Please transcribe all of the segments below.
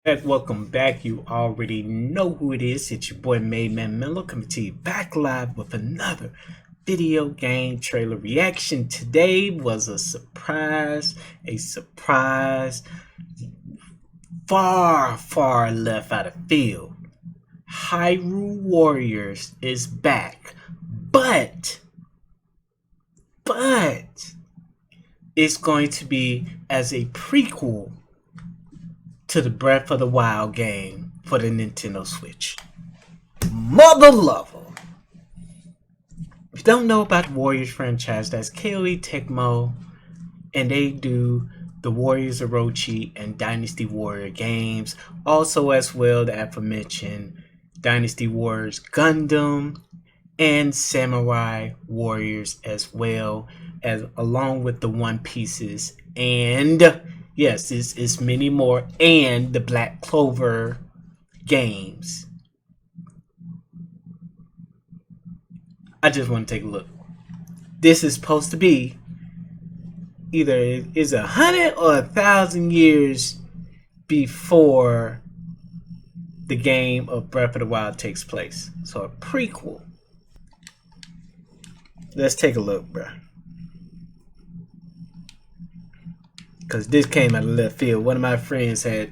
Welcome back. You already know who it is. It's your boy Man Mello coming to you back live with another video game trailer reaction. Today was a surprise, far left out of field. Hyrule Warriors is back, but it's going to be as a prequel to the Breath of the Wild game for the Nintendo Switch. Mother lover! If you don't know about the Warriors franchise, that's Koei Tecmo, and they do the Warriors Orochi and Dynasty Warrior games. Also as well the aforementioned Dynasty Warriors Gundam and Samurai Warriors as well, as along with the One Pieces and yes, it's many more, and the Black Clover games. I just want to take a look. This is supposed to be either is 100 or 1,000 years before the game of Breath of the Wild takes place. So a prequel. Let's take a look, bruh. Because this came out of left field. One of my friends had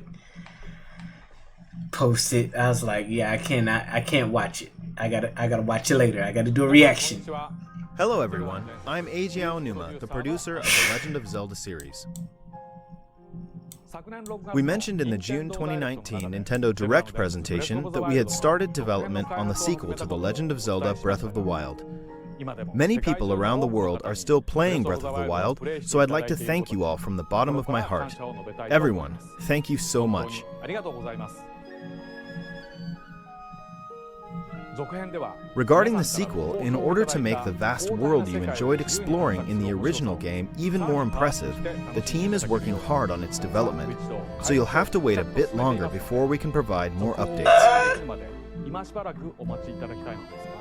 posted. I was like, yeah, I can't watch it. I gotta watch it later. I gotta do a reaction. Hello everyone, I'm Eiji Aonuma, the producer of the Legend of Zelda series. We mentioned in the June 2019 Nintendo Direct presentation that we had started development on the sequel to The Legend of Zelda Breath of the Wild. Many people around the world are still playing Breath of the Wild, so I'd like to thank you all from the bottom of my heart. Everyone, thank you so much. Regarding the sequel, in order to make the vast world you enjoyed exploring in the original game even more impressive, the team is working hard on its development, so you'll have to wait a bit longer before we can provide more updates.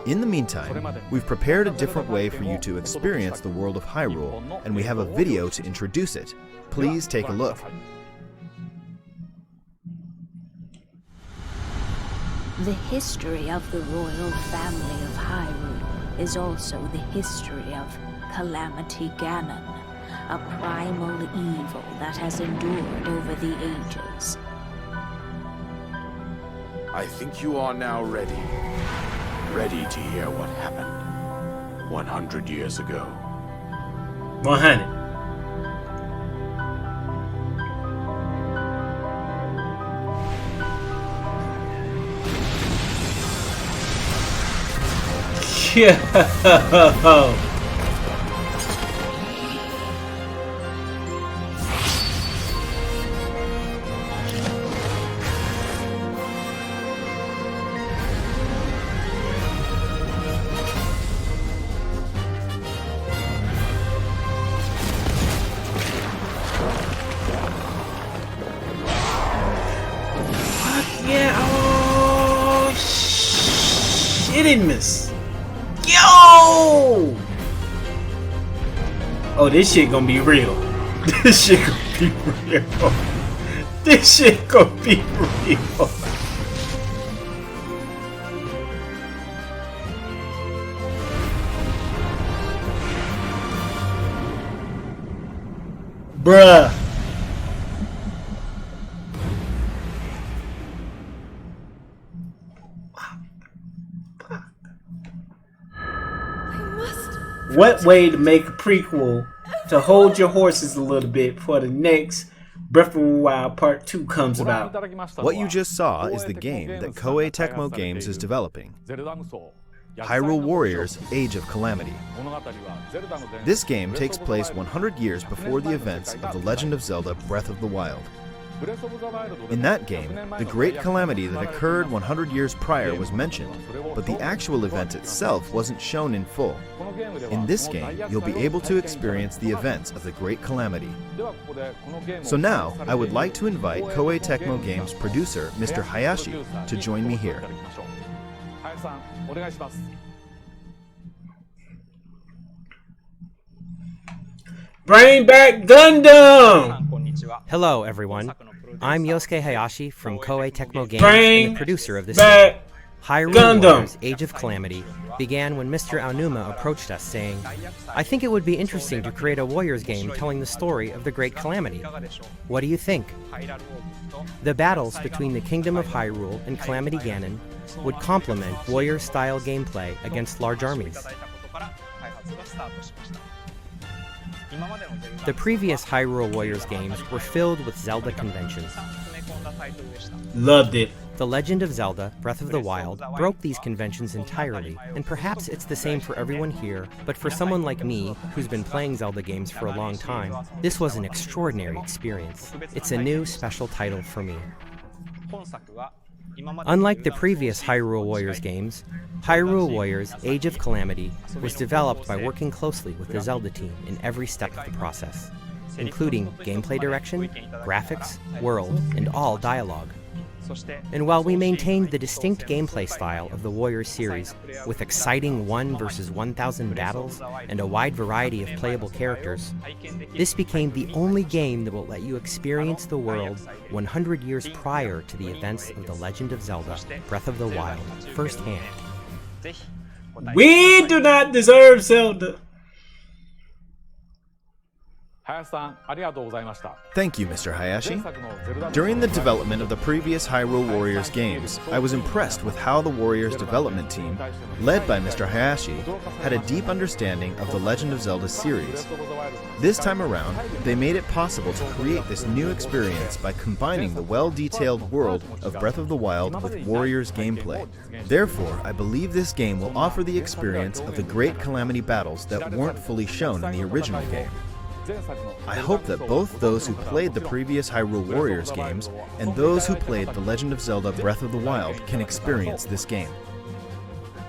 In the meantime, we've prepared a different way for you to experience the world of Hyrule, and we have a video to introduce it. Please take a look. The history of the royal family of Hyrule is also the history of Calamity Ganon, a primal evil that has endured over the ages. I think you are now ready. Ready to hear what happened 100 years ago. 100. Yeah. Yeah, oh, shittiness. Yo! Oh, this shit gonna be real. This shit gonna be real. This shit gonna be real. Bruh. What way to make a prequel to hold your horses a little bit for the next Breath of the Wild Part 2 comes about. What you just saw is the game that Koei Tecmo Games is developing. Hyrule Warriors: Age of Calamity. This game takes place 100 years before the events of The Legend of Zelda Breath of the Wild. In that game, the Great Calamity that occurred 100 years prior was mentioned, but the actual event itself wasn't shown in full. In this game, you'll be able to experience the events of the Great Calamity. So now, I would like to invite Koei Tecmo Games producer Mr. Hayashi to join me here. Bring back Gundam! Hello, everyone. I'm Yosuke Hayashi from Koei Tecmo Games Bring and the producer of this back game. Hyrule Gundam. Warriors Age of Calamity began when Mr. Aonuma approached us saying, "I think it would be interesting to create a Warriors game telling the story of the Great Calamity. What do you think?" The battles between the Kingdom of Hyrule and Calamity Ganon would complement Warrior-style gameplay against large armies. The previous Hyrule Warriors games were filled with Zelda conventions. Loved it. The Legend of Zelda: Breath of the Wild broke these conventions entirely, and perhaps it's the same for everyone here, but for someone like me, who's been playing Zelda games for a long time, this was an extraordinary experience. It's a new, special title for me. Unlike the previous Hyrule Warriors games, Hyrule Warriors Age of Calamity was developed by working closely with the Zelda team in every step of the process, including gameplay direction, graphics, world, and all dialogue. And while we maintained the distinct gameplay style of the Warriors series, with exciting 1 versus 1,000 battles and a wide variety of playable characters, this became the only game that will let you experience the world 100 years prior to the events of The Legend of Zelda: Breath of the Wild firsthand. We do not deserve Zelda. Thank you, Mr. Hayashi. During the development of the previous Hyrule Warriors games, I was impressed with how the Warriors development team, led by Mr. Hayashi, had a deep understanding of the Legend of Zelda series. This time around, they made it possible to create this new experience by combining the well-detailed world of Breath of the Wild with Warriors gameplay. Therefore, I believe this game will offer the experience of the Great Calamity battles that weren't fully shown in the original game. I hope that both those who played the previous Hyrule Warriors games and those who played The Legend of Zelda: Breath of the Wild can experience this game.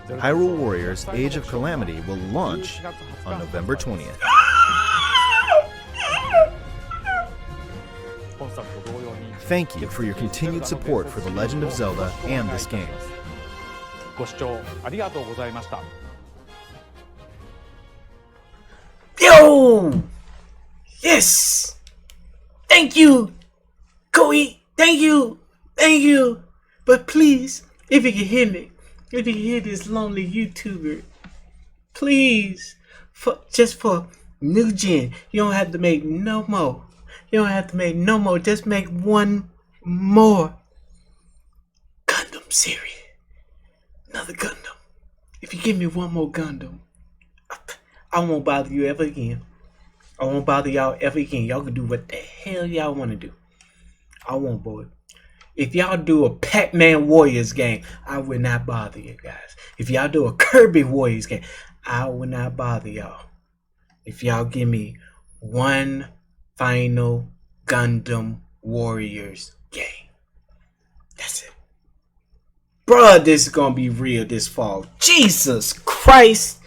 Hyrule Warriors Age of Calamity will launch on November 20th. Thank you for your continued support for The Legend of Zelda and this game. Yo! Yes! Thank you, Koei. Thank you. Thank you. But please, if you can hear me, if you can hear this lonely YouTuber, please, just for new gen, you don't have to make no more. You don't have to make no more. Just make one more Gundam series. Another Gundam. If you give me one more Gundam, I won't bother you ever again. I won't bother y'all ever again. Y'all can do what the hell y'all want to do. I won't, boy. If y'all do a Pac-Man Warriors game, I will not bother you guys. If y'all do a Kirby Warriors game, I will not bother y'all. If y'all give me one final Gundam Warriors game. That's it. Bruh, this is going to be real this fall. Jesus Christ.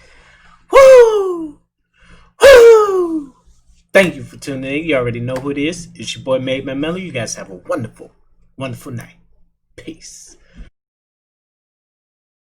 Woo! Woo! Thank you for tuning in. You already know who it is. It's your boy Made My Melody. You guys have a wonderful, wonderful night. Peace.